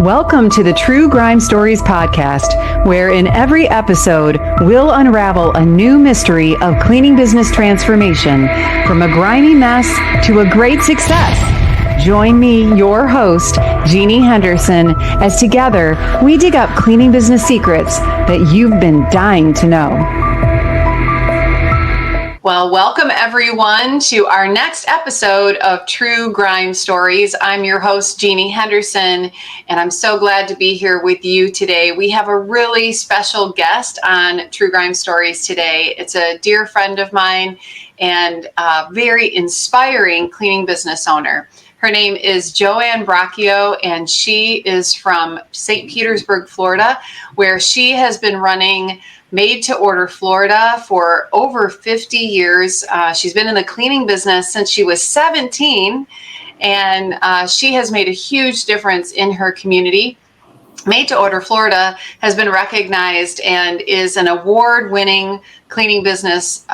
Welcome to the True Grime Stories podcast, where in every episode, we'll unravel a new mystery of cleaning business transformation from a grimy mess to a great success. Join me, your host, Jeannie Henderson, as together we dig up cleaning business secrets that you've been dying to know. Well, welcome everyone to our next episode of True Grime Stories. I'm your host, Jeannie Henderson, and I'm so glad to be here with you today. We have a really special guest on True Grime Stories today. It's a dear friend of mine and a very inspiring cleaning business owner. Her name is Joanne Braccio, and she is from St. Petersburg, Florida, where she has been running Made to Order Florida for over 50 years. She's been in the cleaning business since she was 17, and she has made a huge difference in her community. Made to Order Florida has been recognized and is an award-winning cleaning business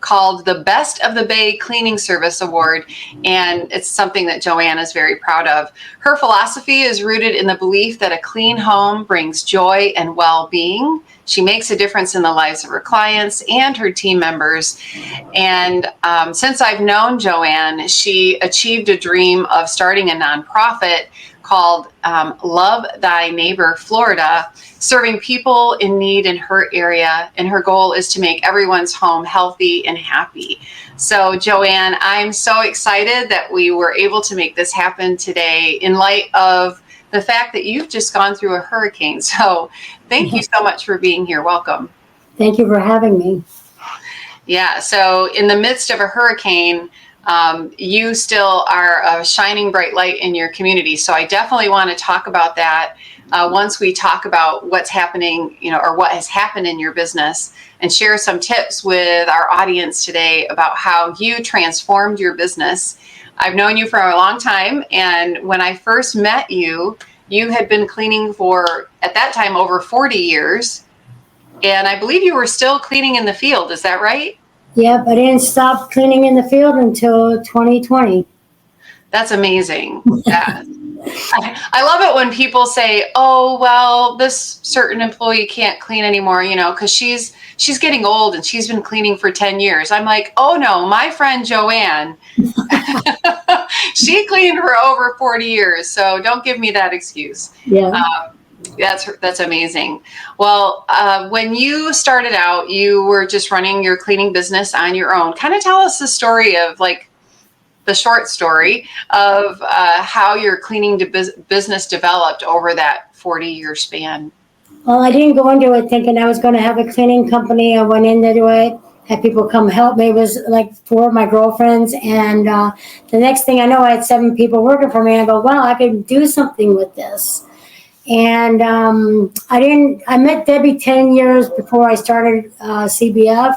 called the Best of the Bay Cleaning Service Award, and it's something that Joanne is very proud of. Her philosophy is rooted in the belief that a clean home brings joy and well-being. She makes a difference in the lives of her clients and her team members. And since I've known Joanne, she achieved a dream of starting a nonprofit called Love Thy Neighbor Florida, serving people in need in her area. And her goal is to make everyone's home healthy and happy. So Joanne, I'm so excited that we were able to make this happen today in light of the fact that you've just gone through a hurricane. So thank you so much for being here. Welcome. Thank you for having me. Yeah, so in the midst of a hurricane, you still are a shining bright light in your community. So I definitely want to talk about that once we talk about what's happening, or what has happened in your business, and share some tips with our audience today about how you transformed your business. I've known you for a long time, and when I first met you, you had been cleaning for, at that time, over 40 years, and I believe you were still cleaning in the field. Is that right? Yep, I didn't stop cleaning in the field until 2020. That's amazing. Yeah. I love it when people say, oh, well, this certain employee can't clean anymore, because she's getting old and she's been cleaning for 10 years. I'm like, oh no, my friend Joanne, she cleaned for over 40 years. So don't give me that excuse. Yeah. That's amazing. Well, when you started out, you were just running your cleaning business on your own. Kind of tell us the story of the short story of how your cleaning business developed over that 40-year span. Well, I didn't go into it thinking I was going to have a cleaning company. I went into it, had people come help me. It was like 4 of my girlfriends. And the next thing I know, I had 7 people working for me. And I go, wow, I could do something with this. And I met Debbie 10 years before I started CBF.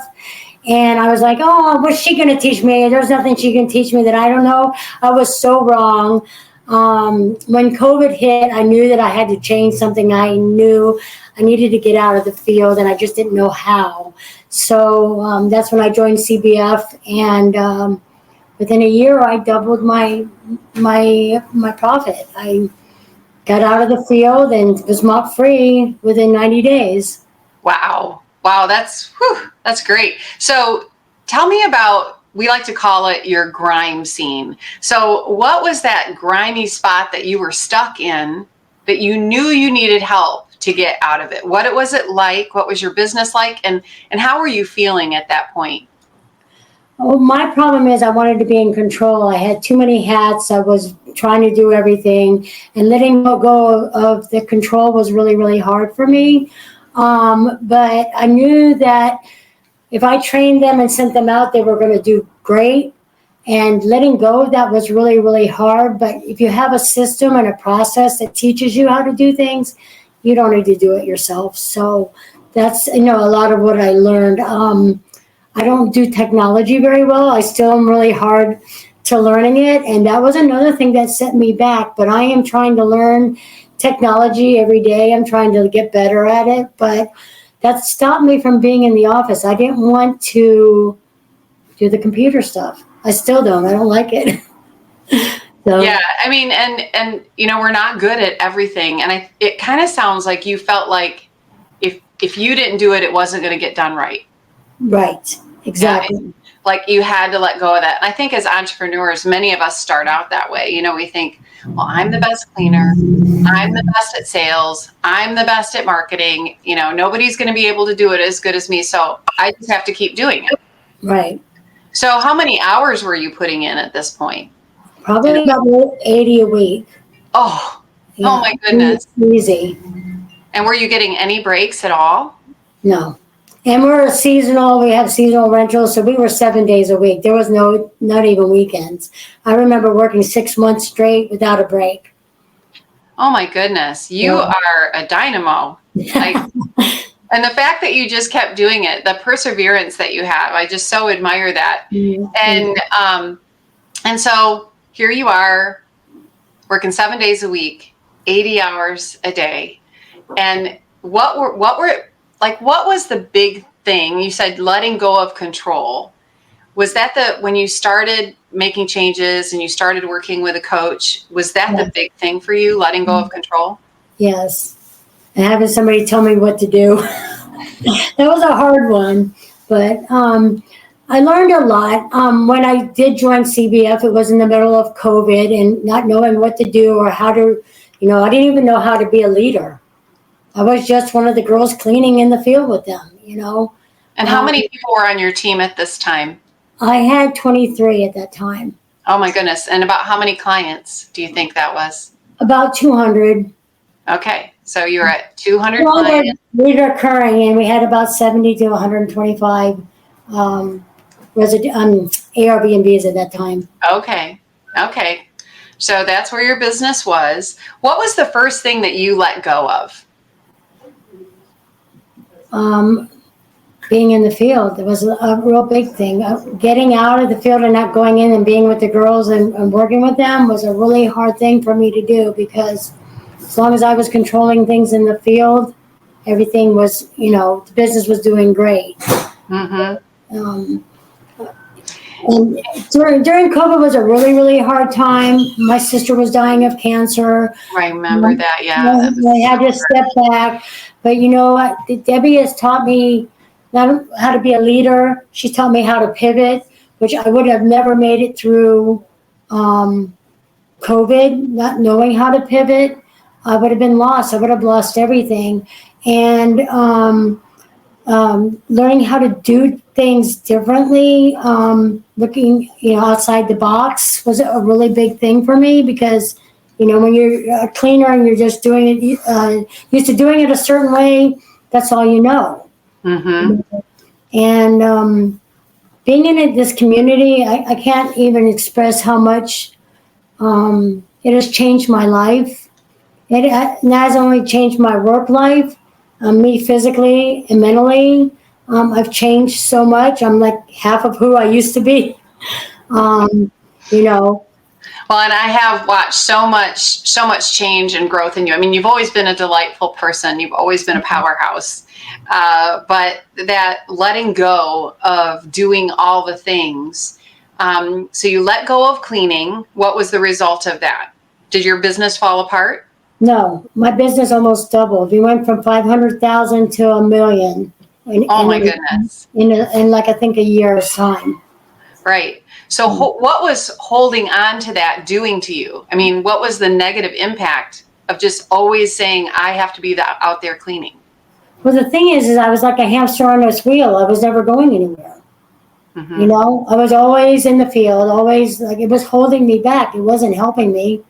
And I was like, oh, what's she going to teach me? There's nothing she can teach me that I don't know. I was so wrong. When COVID hit, I knew that I had to change something. I knew I needed to get out of the field, and I just didn't know how. So that's when I joined CBF. And within a year, I doubled my profit. I got out of the field and was mop free within 90 days. Wow, that's great. So tell me about, we like to call it your grime scene. So what was that grimy spot that you were stuck in that you knew you needed help to get out of it? What was it like? What was your business like? And how were you feeling at that point? Oh, my problem is I wanted to be in control. I had too many hats. I was trying to do everything, and letting go of the control was really, really hard for me. But I knew that if I trained them and sent them out, they were going to do great. And letting go of that was really, really hard. But if you have a system and a process that teaches you how to do things, you don't need to do it yourself. So that's, a lot of what I learned. I don't do technology very well. I still am really hard to learning it. And that was another thing that set me back. But I am trying to learn technology every day. I'm trying to get better at it. But that stopped me from being in the office. I didn't want to do the computer stuff. I still don't. I don't like it. So, Yeah, I mean, and we're not good at everything, and it kind of sounds like you felt like if you didn't do it, it wasn't going to get done right. right, Yeah, exactly. like you had to let go of that. And I think as entrepreneurs, many of us start out that way. We think, well, I'm the best cleaner, I'm the best at sales, I'm the best at marketing. Nobody's going to be able to do it as good as me, so I just have to keep doing it. Right. So, how many hours were you putting in at this point? Probably about 80 a week. Oh, oh Yeah, my goodness. easy. And were you getting any breaks at all? No. And we're seasonal. We have seasonal rentals, so we were 7 days a week. There was not even weekends. I remember working 6 months straight without a break. Oh my goodness. You are a dynamo. Like, and the fact that you just kept doing it, the perseverance that you have, I just so admire that. And so here you are working 7 days a week, 80 hours a day. And what was the big thing? You said letting go of control. Was that when you started making changes and you started working with a coach, was that the big thing for you, letting go of control? Yes. And having somebody tell me what to do. That was a hard one. But I learned a lot. When I did join CBF, it was in the middle of COVID and not knowing what to do or how to, I didn't even know how to be a leader. I was just one of the girls cleaning in the field with them, And how many people were on your team at this time? I had 23 at that time. Oh my goodness. And about how many clients do you think that was? About 200. Okay. So you were at 200 clients. Recurring, and we had about 70 to 125 Airbnbs at that time. Okay. Okay. So that's where your business was. What was the first thing that you let go of? Being in the field. It was a real big thing. Getting out of the field and not going in and being with the girls and working with them was a really hard thing for me to do, because as long as I was controlling things in the field, everything was, the business was doing great. Mm-hmm. And during COVID was a really, really hard time. My sister was dying of cancer. I remember that. Yeah. I had to step back. But you know what? Debbie has taught me not how to be a leader. She taught me how to pivot, which I would have never made it through COVID, not knowing how to pivot. I would have been lost. I would have lost everything. And learning how to do things differently, looking, outside the box was a really big thing for me, because, when you're a cleaner and you're just doing it, used to doing it a certain way, that's all you know. Mm-hmm. And being in this community, I can't even express how much it has changed my life. It has only changed my work life, me physically and mentally. I've changed so much. I'm like half of who I used to be. Well, and I have watched so much change and growth in you. I mean, you've always been a delightful person. You've always been a powerhouse. But that letting go of doing all the things. So you let go of cleaning. What was the result of that? Did your business fall apart? No, my business almost doubled. We went from 500,000 to $1 million. Oh my goodness! In like I think a year's time. Right. So what was holding on to that doing to you? I mean, what was the negative impact of just always saying, I have to be out there cleaning? Well, the thing is I was like a hamster on this wheel. I was never going anywhere. Mm-hmm. I was always in the field, always, like, it was holding me back. It wasn't helping me.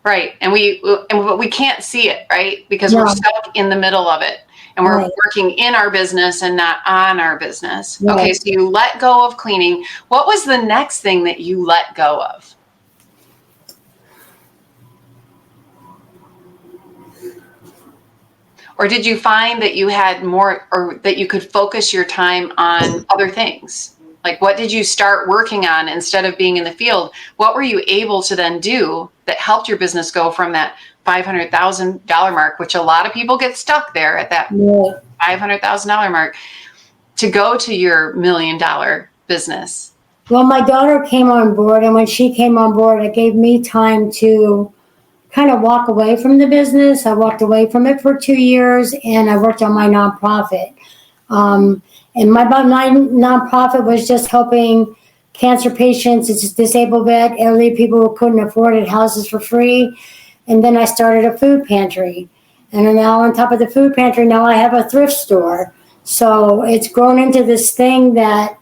Right. And we can't see it, right? Because we're stuck in the middle of it. And we're working in our business and not on our business. Right. Okay, so you let go of cleaning. What was the next thing that you let go of? Or did you find that you had more, or that you could focus your time on other things? Like, what did you start working on instead of being in the field? What were you able to then do that helped your business go from that $500,000 mark, which a lot of people get stuck there at that $500,000 mark, to go to your $1 million business? Well, my daughter came on board, and when she came on board, it gave me time to kind of walk away from the business. I walked away from it for 2 years, and I worked on my nonprofit. And my nonprofit was just helping cancer patients, it's disabled vet, elderly people who couldn't afford it, houses for free. And then I started a food pantry. And then now on top of the food pantry, now I have a thrift store. So it's grown into this thing that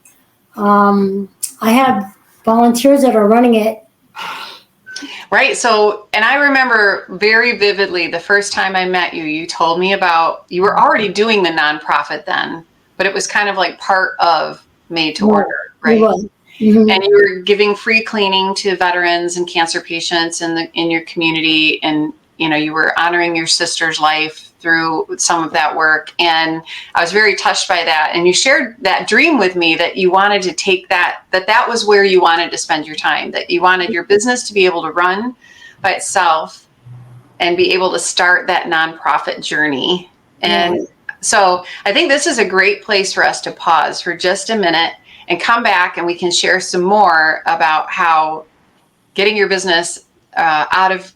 I have volunteers that are running it. Right. So, and I remember very vividly the first time I met you, you told me about, you were already doing the nonprofit then, but it was kind of like part of Made to Order, right? Mm-hmm. And you were giving free cleaning to veterans and cancer patients in your community. And, you know, you were honoring your sister's life through some of that work. And I was very touched by that. And you shared that dream with me that you wanted to take that was where you wanted to spend your time, that you wanted your business to be able to run by itself and be able to start that nonprofit journey. And so I think this is a great place for us to pause for just a minute and come back, and we can share some more about how getting your business out of,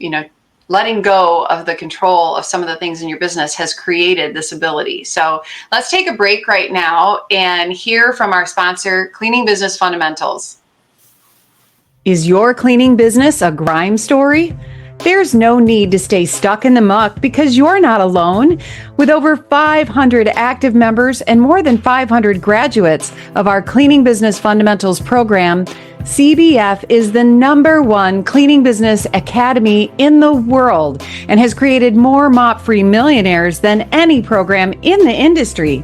letting go of the control of some of the things in your business has created this ability. So let's take a break right now and hear from our sponsor, Cleaning Business Fundamentals. Is your cleaning business a grime story? There's no need to stay stuck in the muck because you're not alone. With over 500 active members and more than 500 graduates of our Cleaning Business Fundamentals program, CBF is the #1 cleaning business academy in the world and has created more mop-free millionaires than any program in the industry.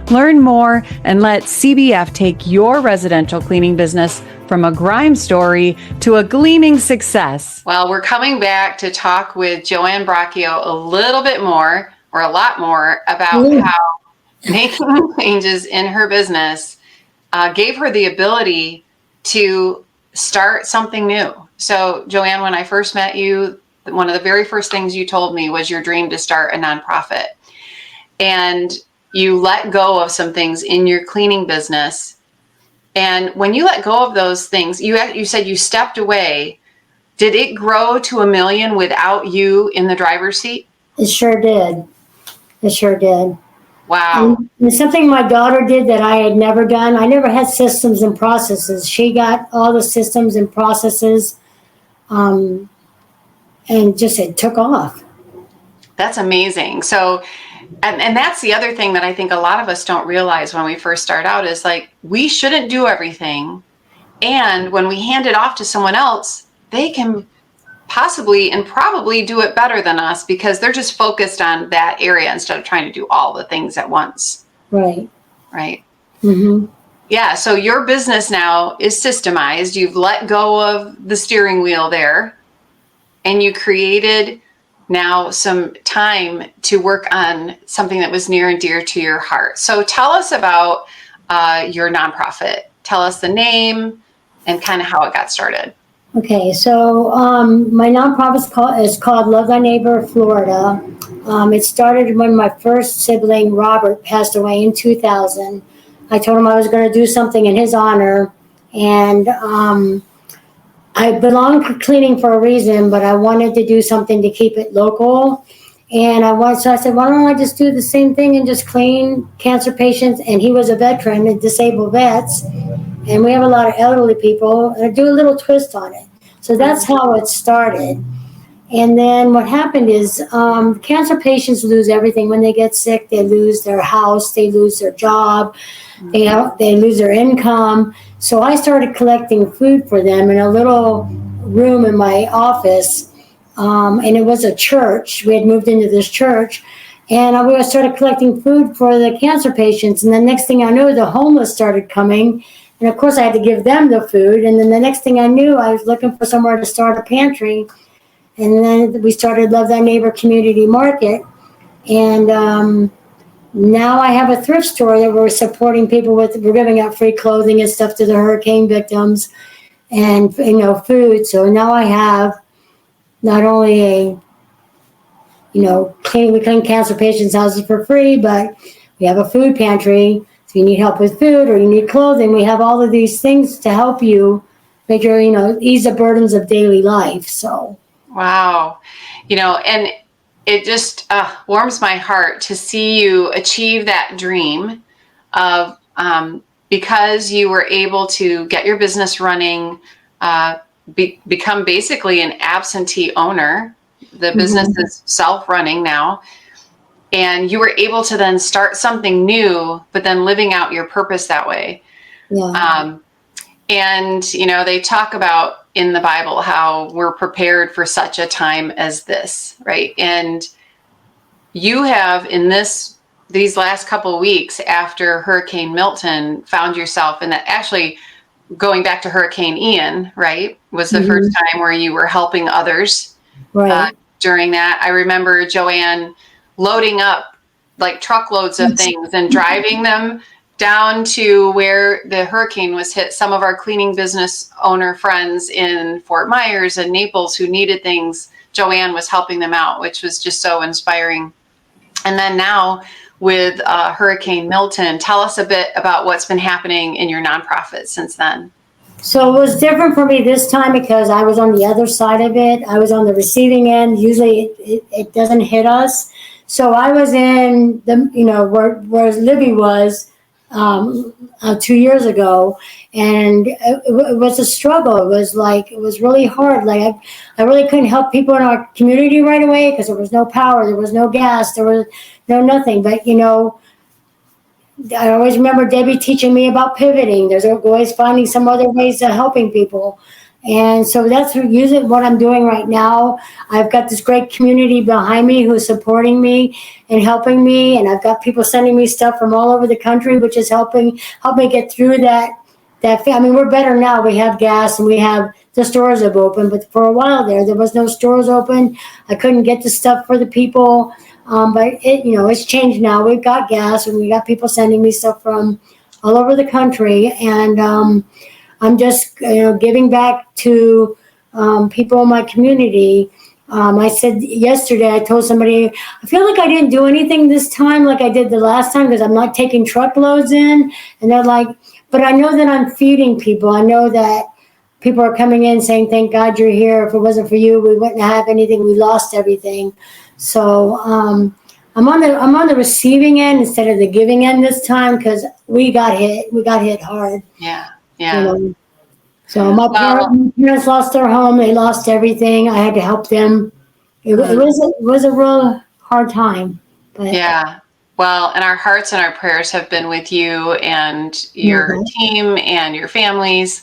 Learn more and let CBF take your residential cleaning business from a grime story to a gleaming success. Well, we're coming back to talk with Joanne Braccio a little bit more, or a lot more, about how making changes in her business gave her the ability to start something new. So, Joanne, when I first met you, one of the very first things you told me was your dream to start a nonprofit. And you let go of some things in your cleaning business. And when you let go of those things, you said you stepped away. Did it grow to $1 million without you in the driver's seat? It sure did. It sure did. Wow. And something my daughter did that I had never done. I never had systems and processes. She got all the systems and processes, and just it took off. That's amazing. So, and that's the other thing that I think a lot of us don't realize when we first start out is like, we shouldn't do everything. And when we hand it off to someone else, they can possibly and probably do it better than us because they're just focused on that area instead of trying to do all the things at once. Right. Right. Mm-hmm. Yeah. So your business now is systemized. You've let go of the steering wheel there, and you created now some time to work on something that was near and dear to your heart. So tell us about your nonprofit. Tell us the name and kind of how it got started. Okay, so my nonprofit is called Love Thy Neighbor Florida. It started when my first sibling, Robert, passed away in 2000. I told him I was going to do something in his honor, and I belong to cleaning for a reason, but I wanted to do something to keep it local. And so I said, why don't I just do the same thing and just clean cancer patients? And he was a veteran, a disabled vets. And we have a lot of elderly people, and I do a little twist on it. So that's how it started. And then what happened is cancer patients lose everything. When they get sick, they lose their house, they lose their job, they lose their income. So I started collecting food for them in a little room in my office, and it was a church. We had moved into this church. And I started collecting food for the cancer patients. And the next thing I knew, the homeless started coming. And of course, I had to give them the food. And then the next thing I knew, I was looking for somewhere to start a pantry. And then we started Love Thy Neighbor Community Market. And now I have a thrift store that we're supporting people with. We're giving out free clothing and stuff to the hurricane victims and, food. So now I have not only we clean cancer patients' houses for free, but we have a food pantry If you need help with food or you need clothing, we have all of these things to help you make your, ease the burdens of daily life. So. Wow. And it just warms my heart to see you achieve that dream of because you were able to get your business running, become basically an absentee owner. The business is self-running now. And you were able to then start something new, but then living out your purpose that way. Yeah. And, they talk about in the Bible how we're prepared for such a time as this, right? And you have in these last couple of weeks after Hurricane Milton found yourself in that, actually going back to Hurricane Ian, right, was the first time where you were helping others. Right. During that. I remember Joanne loading up like truckloads of things and driving them down to where the hurricane was hit. Some of our cleaning business owner friends in Fort Myers and Naples who needed things, Joanne was helping them out, which was just so inspiring. And then now with Hurricane Milton, tell us a bit about what's been happening in your nonprofit since then. So it was different for me this time because I was on the other side of it. I was on the receiving end. Usually it doesn't hit us. So I was in the, where Libby was 2 years ago. And it was a struggle. It was really hard. Like I really couldn't help people in our community right away because there was no power, there was no gas, there was no nothing. But, I always remember Debbie teaching me about pivoting. There's always finding some other ways of helping people. And so that's usually what I'm doing right now. I've got this great community behind me who's supporting me and helping me. And I've got people sending me stuff from all over the country, which is help me get through that. I mean, we're better now. We have gas and we have the stores have opened. But for a while there was no stores open. I couldn't get the stuff for the people. But it's changed now. We've got gas and we got people sending me stuff from all over the country. And I'm just, giving back to people in my community. I said yesterday, I told somebody, I feel like I didn't do anything this time like I did the last time because I'm not taking truckloads in. And they're like, but I know that I'm feeding people. I know that people are coming in saying, thank God you're here. If it wasn't for you, we wouldn't have anything. We lost everything. So I'm on the receiving end instead of the giving end this time because we got hit. We got hit hard. Yeah. Yeah. So my parents lost their home. They lost everything. I had to help them. It was a real hard time. But. Yeah. Well, and our hearts and our prayers have been with you and your team and your families.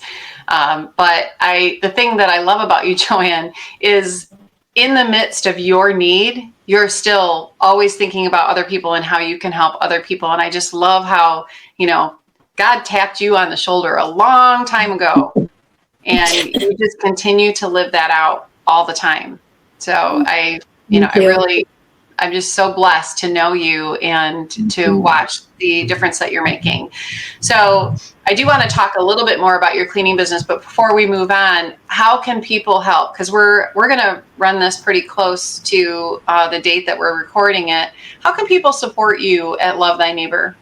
But the thing that I love about you, Joanne, is in the midst of your need, you're still always thinking about other people and how you can help other people. And I just love how, God tapped you on the shoulder a long time ago and you just continue to live that out all the time. So I'm just so blessed to know you and to watch the difference that you're making. So I do want to talk a little bit more about your cleaning business, but before we move on, how can people help? Because we're going to run this pretty close to the date that we're recording it. How can people support you at Love Thy Neighbor?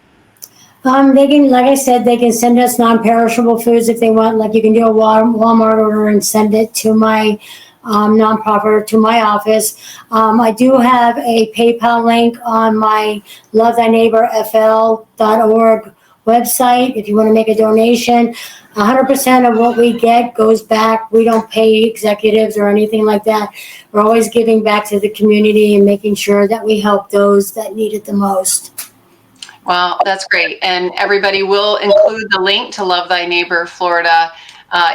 They can, like I said, they can send us non-perishable foods if they want. Like you can do a Walmart order and send it to my nonprofit or to my office. I do have a PayPal link on my lovethyneighborfl.org website if you want to make a donation. 100% of what we get goes back. We don't pay executives or anything like that. We're always giving back to the community and making sure that we help those that need it the most. Well, that's great. And everybody will include the link to Love Thy Neighbor Florida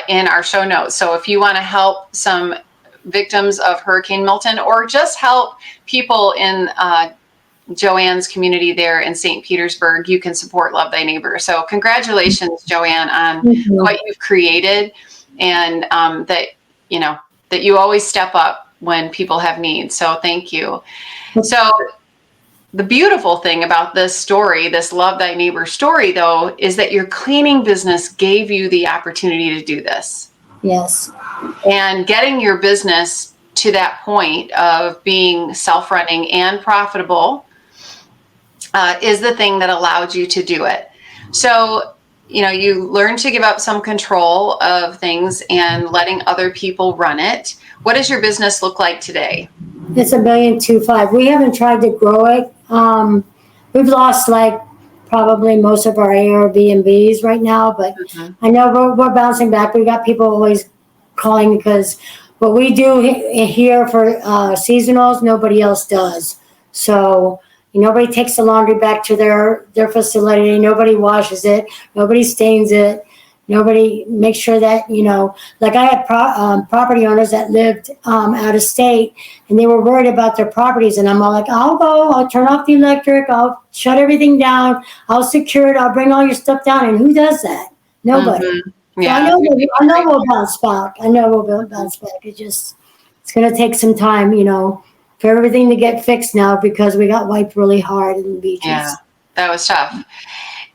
in our show notes. So if you want to help some victims of Hurricane Milton or just help people in Joanne's community there in St. Petersburg, you can support Love Thy Neighbor. So congratulations, Joanne, on what you've created and that you always step up when people have needs. So thank you. So the beautiful thing about this story, this Love Thy Neighbor story, though, is that your cleaning business gave you the opportunity to do this. Yes. And getting your business to that point of being self-running and profitable is the thing that allowed you to do it. So, you learn to give up some control of things and letting other people run it. What does your business look like today? It's 1,250,000. We haven't tried to grow it. We've lost like probably most of our Airbnbs right now, but I know we're bouncing back. We got people always calling because what we do here for seasonals, nobody else does. So nobody takes the laundry back to their facility. Nobody washes it. Nobody stains it. Nobody makes sure that, like I had property owners that lived out of state, and they were worried about their properties. And I'm all like, I'll turn off the electric. I'll shut everything down. I'll secure it. I'll bring all your stuff down. And who does that? Nobody. Yeah. So I know we'll bounce back. It's going to take some time, for everything to get fixed now because we got wiped really hard in the beaches. Yeah, that was tough.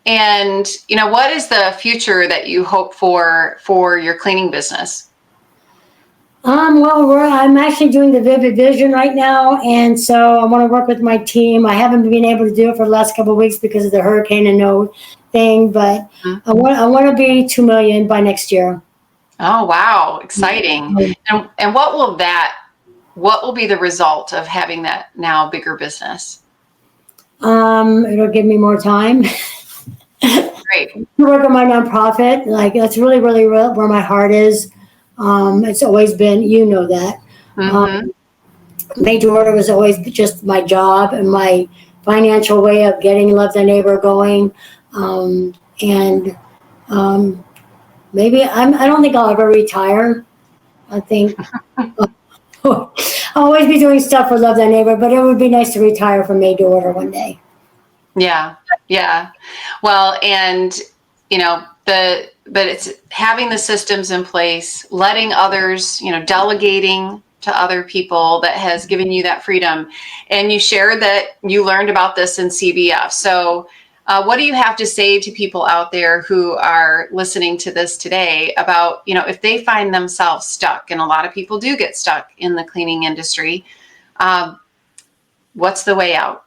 And, what is the future that you hope for your cleaning business? Well, I'm actually doing the Vivid Vision right now, and so I want to work with my team. I haven't been able to do it for the last couple of weeks because of the hurricane and no thing, but I want to be 2 million by next year. Oh, wow. Exciting. And what will be the result of having that now bigger business? It'll give me more time. Great. To work on my nonprofit, like that's really, really where my heart is. It's always been, that. Made to Order was always just my job and my financial way of getting Love Thy Neighbor going. Maybe I don't think I'll ever retire. I think I'll always be doing stuff for Love Thy Neighbor, but it would be nice to retire from Made to Order one day. Yeah. Well, and but it's having the systems in place, letting others, delegating to other people that has given you that freedom. And you shared that you learned about this in CBF. So what do you have to say to people out there who are listening to this today about, if they find themselves stuck, and a lot of people do get stuck in the cleaning industry, what's the way out?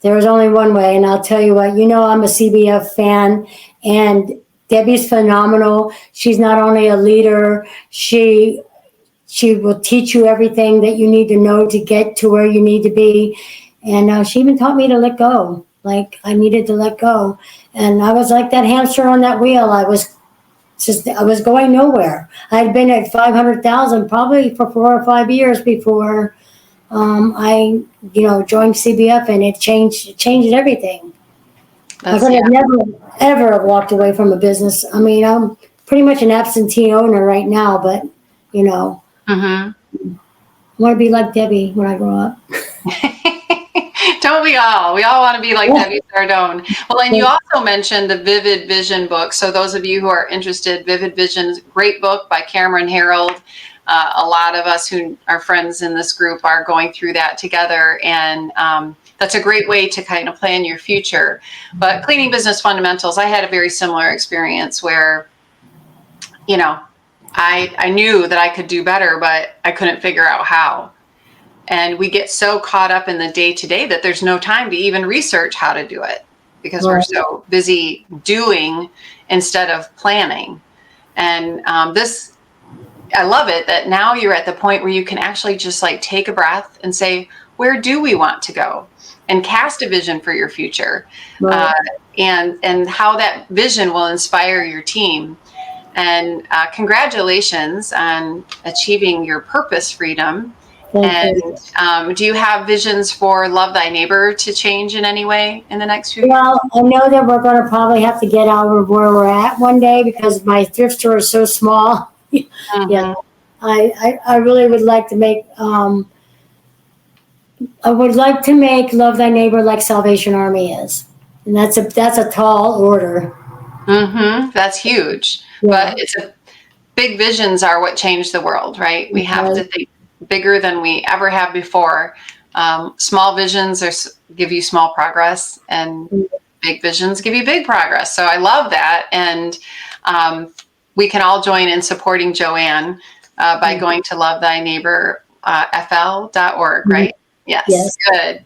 There's only one way, and I'll tell you what, I'm a CBF fan, and Debbie's phenomenal. She's not only a leader, she will teach you everything that you need to know to get to where you need to be. And she even taught me to let go. Like I needed to let go. And I was like that hamster on that wheel. I was going nowhere. I had been at 500,000 probably for 4 or 5 years before I joined CBF, and it changed everything. I could have never, ever have walked away from a business. I mean, I'm pretty much an absentee owner right now, but, I want to be like Debbie when I grow up. Don't we all? We all want to be like Debbie Sardone. Well, and you also mentioned the Vivid Vision book. So those of you who are interested, Vivid Vision's great book by Cameron Harold. A lot of us who are friends in this group are going through that together. And that's a great way to kind of plan your future. But cleaning business fundamentals, I had a very similar experience where, I knew that I could do better, but I couldn't figure out how. And we get so caught up in the day-to-day that there's no time to even research how to do it because we're so busy doing instead of planning. And I love it that now you're at the point where you can actually just like take a breath and say, where do we want to go? And cast a vision for your future, and how that vision will inspire your team. And congratulations on achieving your purpose freedom. And do you have visions for Love Thy Neighbor to change in any way in the next few years? Well, I know that we're going to probably have to get out of where we're at one day because my thrift store is so small. Yeah, I really would like to make Love Thy Neighbor like Salvation Army is, and that's a tall order. That's huge, but big visions are what change the world, right? We have to think bigger than we ever have before. Small visions give you small progress, and big visions give you big progress. So I love that, and we can all join in supporting Joanne by going to lovethyneighborfl.org, right? Yes, good.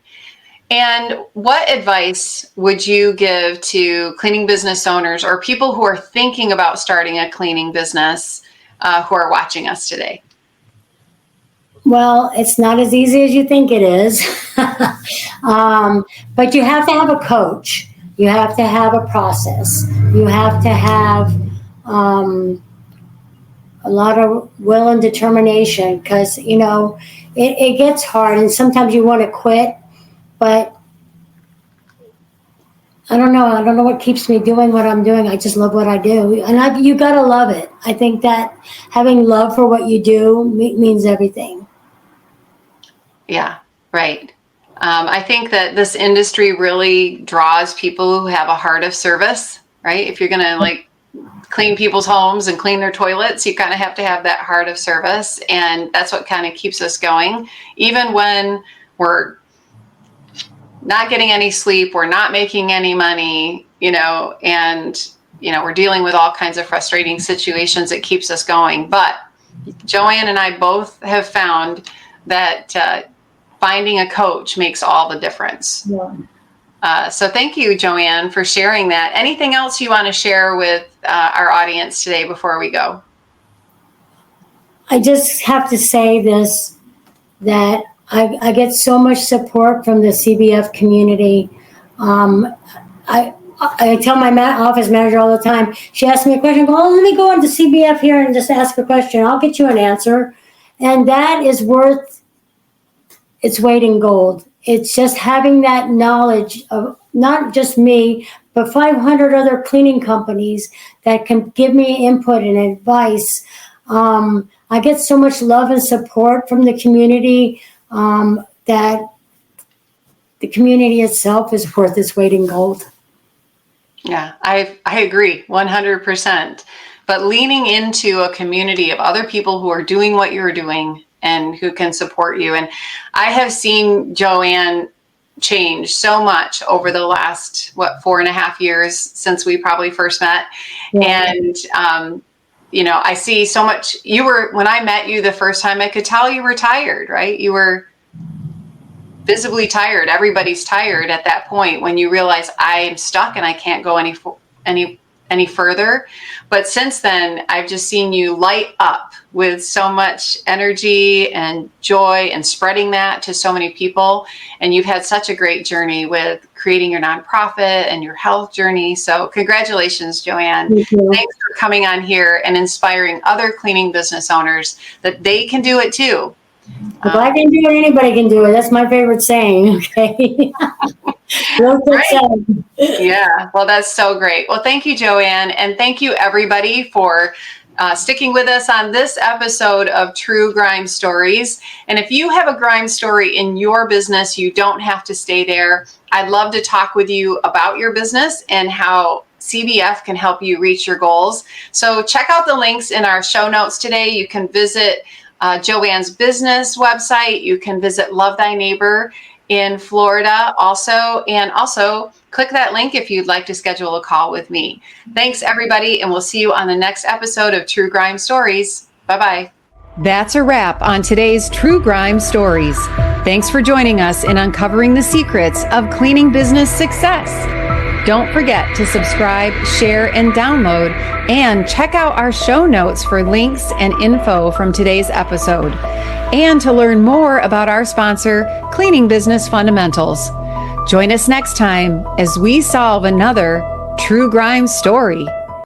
And what advice would you give to cleaning business owners or people who are thinking about starting a cleaning business who are watching us today? Well, it's not as easy as you think it is. But you have to have a coach. You have to have a process. You have to have a lot of will and determination, because, it gets hard and sometimes you want to quit, but I don't know. I don't know what keeps me doing what I'm doing. I just love what I do. And you got to love it. I think that having love for what you do means everything. Yeah, right. I think that this industry really draws people who have a heart of service, right? If you're going to clean people's homes and clean their toilets, you kind of have to have that heart of service. And that's what kind of keeps us going. Even when we're not getting any sleep, we're not making any money, and, we're dealing with all kinds of frustrating situations, it keeps us going. But Joanne and I both have found that finding a coach makes all the difference. Yeah. So thank you, Joanne, for sharing that. Anything else you want to share with our audience today before we go? I just have to say this, that I get so much support from the CBF community. I tell my office manager all the time, she asks me a question, I go, let me go into CBF here and just ask a question. I'll get you an answer. And that is worth its weight in gold. It's just having that knowledge of not just me, but 500 other cleaning companies that can give me input and advice. I get so much love and support from the community that the community itself is worth its weight in gold. Yeah, I agree 100%. But leaning into a community of other people who are doing what you're doing and who can support you. And I have seen Joanne change so much over the last, 4.5 years since we probably first met. Yeah. And, I see so much. When I met you the first time, I could tell you were tired, right? You were visibly tired. Everybody's tired at that point when you realize I'm stuck and I can't go any further. But since then, I've just seen you light up with so much energy and joy and spreading that to so many people. And you've had such a great journey with creating your nonprofit and your health journey. So congratulations, Joanne. Thank you. Thanks for coming on here and inspiring other cleaning business owners that they can do it too. If I can do it, anybody can do it. That's my favorite saying. Okay. Right. Yeah. Well, that's so great. Well, thank you, Joanne. And thank you, everybody, for sticking with us on this episode of True Grime Stories. And if you have a grime story in your business, you don't have to stay there. I'd love to talk with you about your business and how CBF can help you reach your goals. So check out the links in our show notes today. You can visit Joanne's business website. You can visit Love Thy Neighbor in Florida also, and also click that link if you'd like to schedule a call with me. Thanks, everybody, and we'll see you on the next episode of True Grime Stories. Bye-bye. That's a wrap on today's True Grime Stories. Thanks for joining us in uncovering the secrets of cleaning business success. Don't forget to subscribe, share, and download, and check out our show notes for links and info from today's episode, and to learn more about our sponsor, Cleaning Business Fundamentals. Join us next time as we solve another True Grime story.